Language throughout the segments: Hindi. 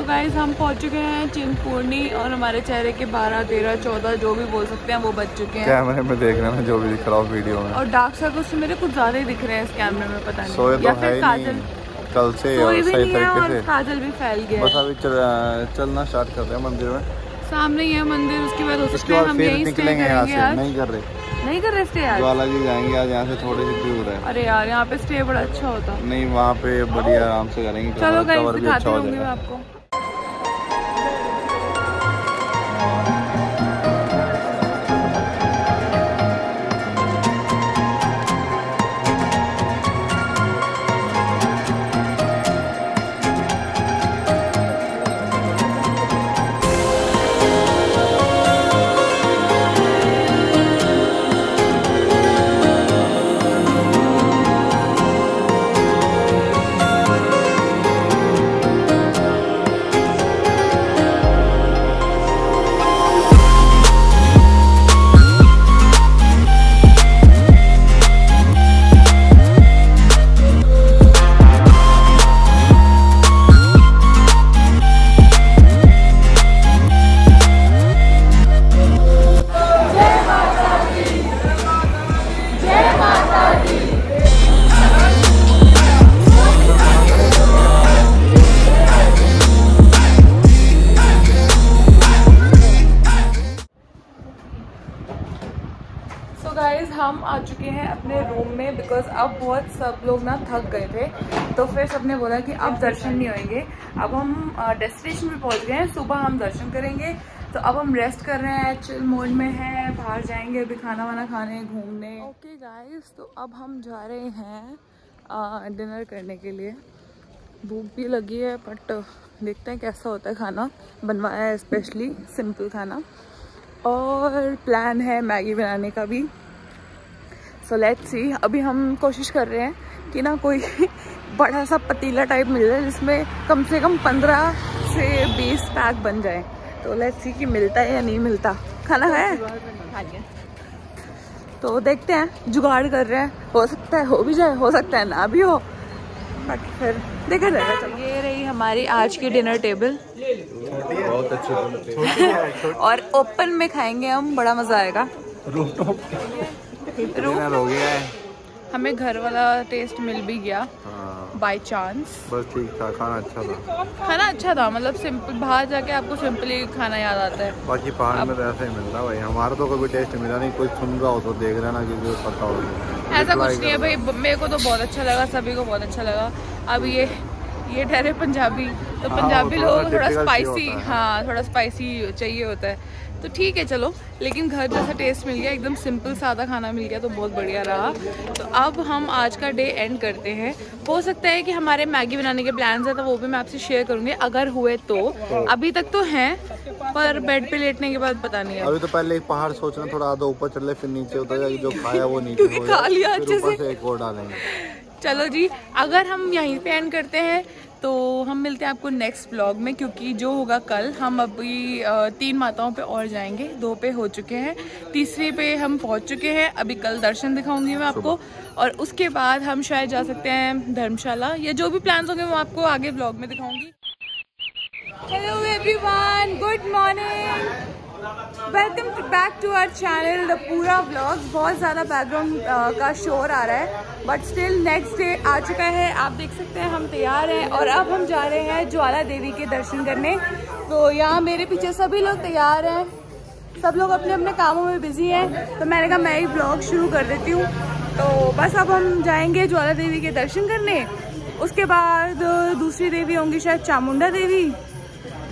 गाइस हम पहुंच चुके हैं चिंतपूर्णी और हमारे चेहरे के 12, 13, 14 जो भी बोल सकते हैं वो बच चुके हैं। कैमरे में देख रहे हैं जो भी दिख रहा हो वीडियो में। और डार्क सर्कल्स मेरे कुछ ज्यादा ही दिख रहे हैं इस कैमरे में, पता नहीं सोए तो या है फिर काजल कल से और सही तरीके से काजल भी फैल गया। बस अभी चलना स्टार्ट कर रहे हैं मंदिर में। सामने ही है मंदिर, उसके बाद हो सकता है हम यहीं निकलेंगे यहाँ से। नहीं कर रहे स्टे आज। ज्वाला जी जाएंगे आज, यहाँ से थोड़े से दूर है। अरे यार यहाँ पे स्टे बड़ा अच्छा होता। नहीं वहाँ पे बढ़िया आराम से करेंगे। चलो गाइस दिखाती हूँ मैं आपको। हम आ चुके हैं अपने रूम में बिकॉज अब बहुत सब लोग ना थक गए थे, तो फिर सबने बोला कि अब दर्शन नहीं होंगे। अब हम डेस्टिनेशन पे पहुंच गए हैं, सुबह हम दर्शन करेंगे। तो अब हम रेस्ट कर रहे हैं, चिल मोड में हैं, बाहर जाएंगे अभी खाना वाना खाने, घूमने। ओके गाइस, तो अब हम जा रहे हैं डिनर करने के लिए। भूख भी लगी है बट देखते हैं कैसा होता है खाना। बनवाया है स्पेशली सिंपल खाना और प्लान है मैगी बनाने का भी। So let's see. अभी हम कोशिश कर रहे हैं कि ना कोई बड़ा सा पतीला टाइप मिल जाए जिसमें कम से कम 15 से 20 पैक बन जाए। तो लेट्स सी कि मिलता है या नहीं मिलता। खाना है तो देखते हैं, जुगाड़ कर रहे हैं। हो सकता है हो भी जाए, हो सकता है ना भी हो, बाकी फिर देखा जाएगा। चलो ये रही हमारी आज की डिनर टेबल। बहुत अच्छी और ओपन में खाएंगे हम, बड़ा मजा आएगा। डिनर हो गया है, हमें घर वाला टेस्ट मिल भी गया बाय चांस। बस ठीक था, खाना अच्छा था। खाना अच्छा था, मतलब सिंपल। बाहर जाके आपको सिंपल ही खाना याद आता है। बाकी पहाड़ में तो ऐसा ही मिलता है भाई। हमारा तो कभी टेस्ट मिला नहीं। कोई सुन रहा हो तो देख रहे ना कि पता हो। ऐसा कुछ नहीं है भाई, मेरे को तो बहुत अच्छा लगा, सभी को बहुत अच्छा लगा। अब ये ठहरे पंजाबी, तो पंजाबी लोग थोड़ा स्पाइसी, हाँ थोड़ा स्पाइसी चाहिए होता है, तो ठीक है चलो। लेकिन घर जैसा टेस्ट मिल गया, एकदम सिंपल सादा खाना मिल गया, तो बहुत बढ़िया रहा। तो अब हम आज का डे एंड करते हैं। हो सकता है कि हमारे मैगी बनाने के प्लान्स हैं, तो वो भी मैं आपसे शेयर करूंगी अगर हुए तो। अभी तक तो हैं, पर बेड पे लेटने के बाद पता नहीं है। अभी तो पहले एक पहाड़ सोचना, थोड़ा आधा ऊपर चल ले, फिर नीचे उतर जाएगी। जो खाया वो नीचे खा लिया अच्छे से, एक और डालेंगे। चलो जी, अगर हम यहीं पे एंड करते हैं तो हम मिलते हैं आपको नेक्स्ट व्लॉग में, क्योंकि जो होगा कल। हम अभी 3 माताओं पे और जाएंगे, 2 पे हो चुके हैं, तीसरी पे हम पहुंच चुके हैं। अभी कल दर्शन दिखाऊंगी मैं आपको, और उसके बाद हम शायद जा सकते हैं धर्मशाला, या जो भी प्लान्स होंगे वो आपको आगे व्लॉग में दिखाऊंगी। Hello everyone, good morning, welcome back to our channel the पूरा व्लॉग। बहुत ज़्यादा बैकग्राउंड का शोर आ रहा है, बट स्टिल नेक्स्ट डे आ चुका है। आप देख सकते हैं हम तैयार हैं और अब हम जा रहे हैं ज्वाला देवी के दर्शन करने। तो यहाँ मेरे पीछे सभी लोग तैयार हैं, सब लोग अपने अपने कामों में बिजी हैं। तो मैंने कहा मैं ही व्लॉग शुरू कर देती हूँ। तो बस अब हम जाएंगे ज्वाला देवी के दर्शन करने, उसके बाद दूसरी देवी होंगी शायद चामुंडा देवी,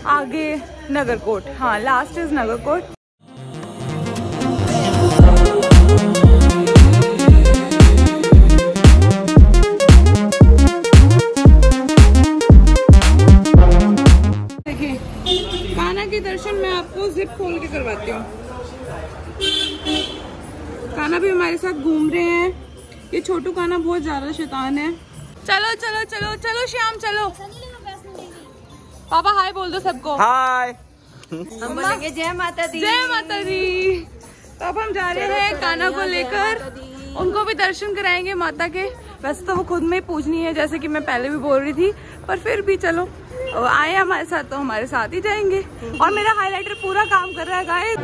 आगे नगरकोट। हाँ, लास्ट इज नगरकोट। देखिए कान्हा के दर्शन मैं आपको जिप खोल के करवाती हूँ। कान्हा भी हमारे साथ घूम रहे हैं। ये छोटू कान्हा बहुत ज्यादा शैतान है। चलो चलो चलो चलो श्याम चलो। पापा हाय बोल दो सबको। हाय। हम बोलेंगे जय माता दी, जय माता दी। तो अब हम जा रहे हैं कान्हा को लेकर, उनको भी दर्शन कराएंगे माता के। वैसे तो वो खुद में ही पूजनी है, जैसे कि मैं पहले भी बोल रही थी, पर फिर भी चलो आए हमारे साथ तो हमारे साथ ही जाएंगे। और मेरा हाइलाइटर पूरा काम कर रहा है गाइस।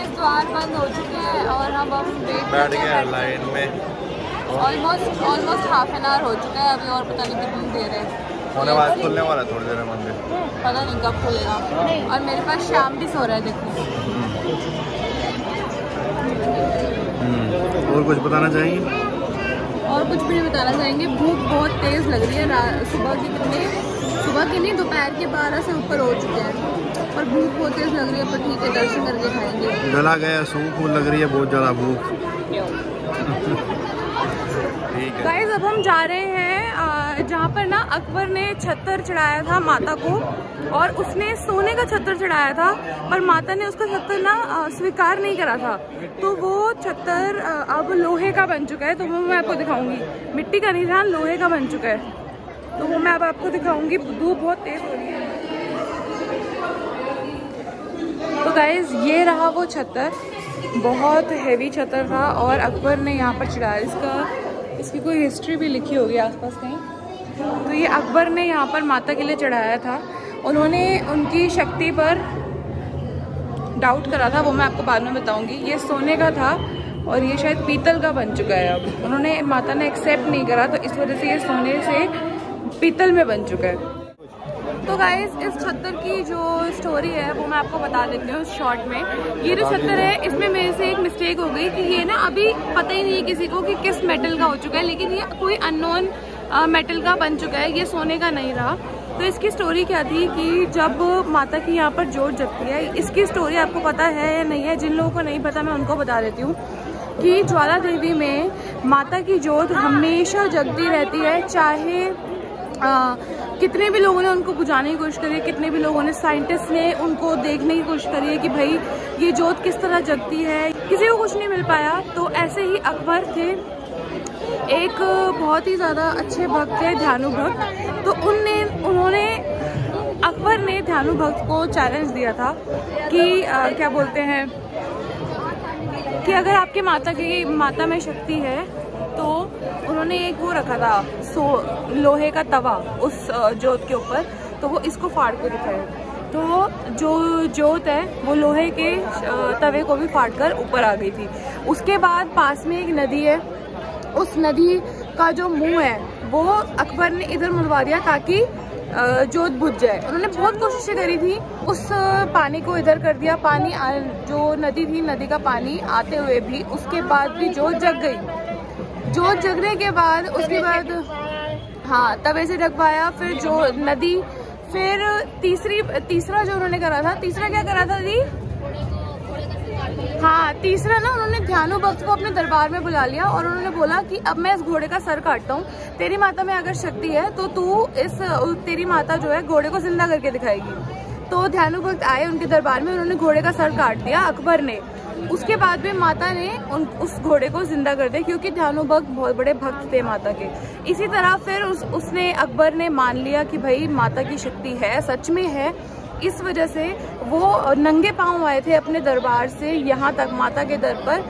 द्वार बंद हो चुके हैं और हम बैठ गए लाइन में। ऑलमोस्ट हाफ एन आवर हो चुका है अभी, और पता नहीं कितनी देर है होने वाला, खुलने वाला थोड़ी देर में मंदिर, पता नहीं कब खुलेगा। और मेरे पास शाम भी सो रहा है देखो। और कुछ बताना चाहेंगे? और कुछ भी नहीं बताना चाहेंगे। भूख बहुत तेज लग रही है। सुबह की नहीं दोपहर के 12 से ऊपर हो चुके हैं और भूख बहुत तेज लग रही है। पर ठीक है, दर्शन करके खाएंगे। गला गया, सूख लग रही है बहुत ज़्यादा भूख। गाइस अब हम जा रहे हैं जहाँ पर ना अकबर ने छत्तर चढ़ाया था माता को, और उसने सोने का छत्तर चढ़ाया था पर माता ने उसका छत्तर ना स्वीकार नहीं करा था। तो वो छत्तर अब लोहे का बन चुका है। तो वो मैं आपको दिखाऊंगी। मिट्टी का नहीं था, लोहे का बन चुका है। तो वो मैं अब आपको दिखाऊंगी। धूप बहुत तेज हो रही है। तो गाइस ये रहा वो छत्तर, बहुत हैवी छत्तर था और अकबर ने यहाँ पर चढ़ाया। इसकी कोई हिस्ट्री भी लिखी होगी आसपास कहीं। तो ये अकबर ने यहाँ पर माता के लिए चढ़ाया था। उन्होंने उनकी शक्ति पर डाउट करा था, वो मैं आपको बाद में बताऊंगी। ये सोने का था और ये शायद पीतल का बन चुका है। अब उन्होंने माता ने एक्सेप्ट नहीं करा, तो इस वजह से ये सोने से पीतल में बन चुका है। तो गाइस इस छत्तर की जो स्टोरी है वो मैं आपको बता देती हूँ शॉर्ट में। ये जो छत्तर है इसमें मेरे से एक मिस्टेक हो गई कि ये ना अभी पता ही नहीं है किसी को कि किस मेटल का हो चुका है, लेकिन ये कोई अननोन मेटल का बन चुका है। ये सोने का नहीं रहा। तो इसकी स्टोरी क्या थी कि जब माता की यहाँ पर जोत जगती है, इसकी स्टोरी आपको पता है या नहीं है? जिन लोगों को नहीं पता मैं उनको बता देती हूँ कि ज्वाला देवी में माता की जोत हमेशा जगती रहती है। चाहे कितने भी लोगों ने उनको बुझाने की कोशिश करी है, कितने भी लोगों ने, साइंटिस्ट ने उनको देखने की कोशिश करी है कि भाई ये जोत किस तरह जगती है, किसी को कुछ नहीं मिल पाया। तो ऐसे ही अकबर थे, एक बहुत ही ज़्यादा अच्छे भक्त थे, ध्यानु भक्त। तो अकबर ने ध्यानु भक्त को चैलेंज दिया था कि क्या बोलते हैं कि अगर आपके माता में शक्ति है तो उन्होंने एक वो रखा था लोहे का तवा उस जोत के ऊपर, तो वो इसको फाड़ के दिखाया। तो जो जोत है वो लोहे के तवे को भी फाड़ कर ऊपर आ गई थी। उसके बाद पास में एक नदी है, उस नदी का जो मुंह है वो अकबर ने इधर मुड़वा दिया ताकि जोत बुझ जाए। उन्होंने बहुत कोशिशें करी थी, उस पानी को इधर कर दिया। पानी जो नदी थी, नदी का पानी आते हुए भी उसके बाद भी जोत जग गई। जोत जगने के बाद उसके बाद हाँ तवे से जग पाया। फिर जो नदी, फिर तीसरा जो उन्होंने करा था, तीसरा क्या करा था दी? हाँ तीसरा ना उन्होंने ध्यानु भक्त को अपने दरबार में बुला लिया और उन्होंने बोला कि अब मैं इस घोड़े का सर काटता हूँ। तेरी माता में अगर शक्ति है तो तू तेरी माता जो है घोड़े को जिंदा करके दिखाएगी। तो ध्यानु भक्त आए उनके दरबार में, उन्होंने घोड़े का सर काट दिया अकबर ने। उसके बाद में माता ने उस घोड़े को जिंदा कर दिया क्योंकि ध्यानु भक्त बहुत बड़े भक्त थे माता के। इसी तरह फिर उसने अकबर ने मान लिया कि भाई माता की शक्ति है, सच में है। इस वजह से वो नंगे पांव आए थे अपने दरबार से यहाँ तक माता के दर पर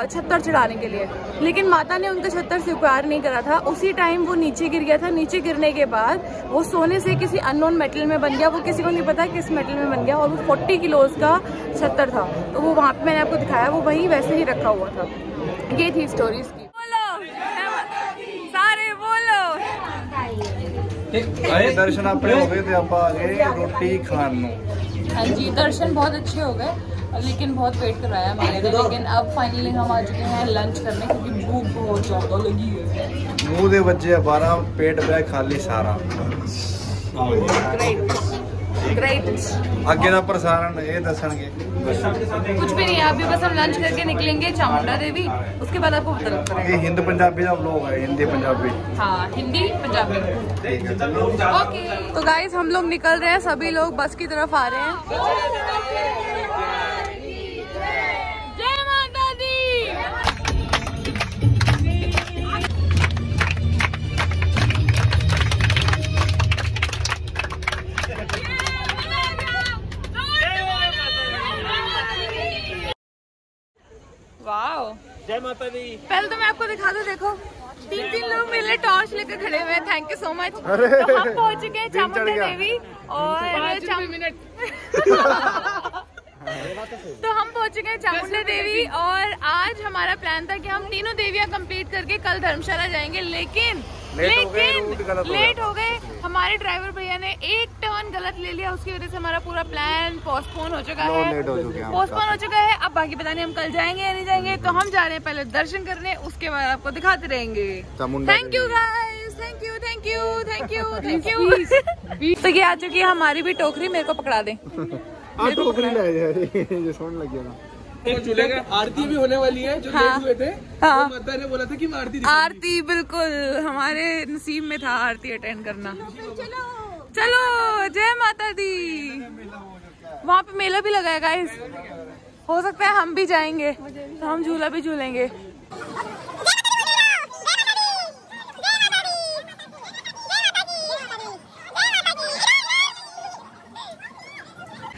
छत्तर चढ़ाने के लिए, लेकिन माता ने उनका छत्तर स्वीकार नहीं करा था। उसी टाइम वो नीचे गिर गया था। नीचे गिरने के बाद वो सोने से किसी अननोन मेटल में बन गया। वो किसी को नहीं पता किस मेटल में बन गया और वो 40 किलोज का छत्तर था। तो वो वहाँ पे मैंने आपको दिखाया, वो वहीं वैसे ही रखा हुआ था। ये थी स्टोरी इसकी। बोलो सारे बोलो। दर्शन अपने हो गए थे, आप आगे रोटी खाने। हाँ जी दर्शन बहुत अच्छे हो गए, लेकिन बहुत वेट कराया हमारे ने। लेकिन अब फाइनली हम आ चुके हैं लंच करने क्योंकि भूख बहुत ज्यादा लगी है। मुँह दे बच्चे 12 पेट पे खाली सारा। ग्रेट आगे ना प्रसारण ये दसणगे कुछ भी नहीं। अभी बस हम लंच करके निकलेंगे चामुंडा देवी, उसके बाद आपको पता लगता है। ये हिंदी पंजाबी सब लोग है, हिंदी पंजाबी। हाँ हिंदी पंजाबी। ओके तो गाइस हम लोग निकल रहे हैं, सभी लोग बस की तरफ आ रहे हैं। जय माता दी। जय माता दी। पहले तो मैं आपको दिखा दूं, देखो तीन लोग मेरे लिए टॉर्च लेकर खड़े हुए हैं, थैंक यू सो मच। तो हम पहुंच चुके हैं चामुंडा देवी और तो हम पहुंच चुके हैं चामुंडा देवी और आज हमारा प्लान था कि हम तीनों देवियां कंप्लीट करके कल धर्मशाला जाएंगे, लेकिन लेट हो गए। हमारे ड्राइवर भैया ने एक टर्न गलत ले लिया, उसकी वजह से हमारा पूरा प्लान पोस्टपोन हो चुका है। अब बाकी पता नहीं हम कल जाएंगे या नहीं जाएंगे। तो हम जा रहे हैं पहले दर्शन करने, उसके बाद आपको दिखाते रहेंगे। Thank you guys, thank you. तो ये आ चुकी है हमारी भी टोकरी, मेरे को पकड़ा दे। टोकरी ले लग गया ना। चूल्हे का आरती भी होने वाली है, जो लेट हुए थे। हाँ। तो माता ने बोला था कि मैं आरती बिल्कुल हमारे नसीब में था आरती अटेंड करना। चलो जय माता दी। वहाँ पे मेला भी लगा है गाइस, हो सकता है हम भी जाएंगे तो हम झूला भी झूलेंगे।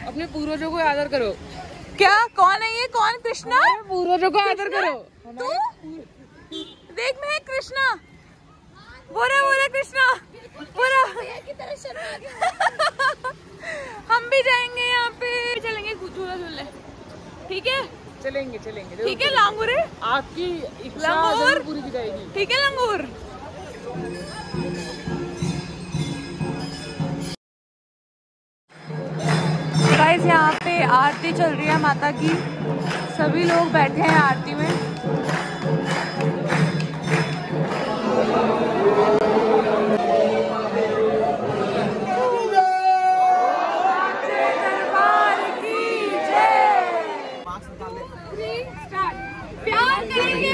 अपने पूर्वजों को आदर करो। क्या कौन है ये? कौन? कृष्णा? पूर्वजों को आदर करो। तू देख, मैं कृष्णा बोला कृष्णा बोला। हम भी जाएंगे, यहाँ पे चलेंगे झूला झूलने। ठीक है चलेंगे ठीक है। लांगूर है आपकी इच्छा पूरी की जाएगी। ठीक है लांगूर। गाइस यहाँ पे आरती चल रही है माता की, सभी लोग बैठे हैं आरती में। प्यार करेंगे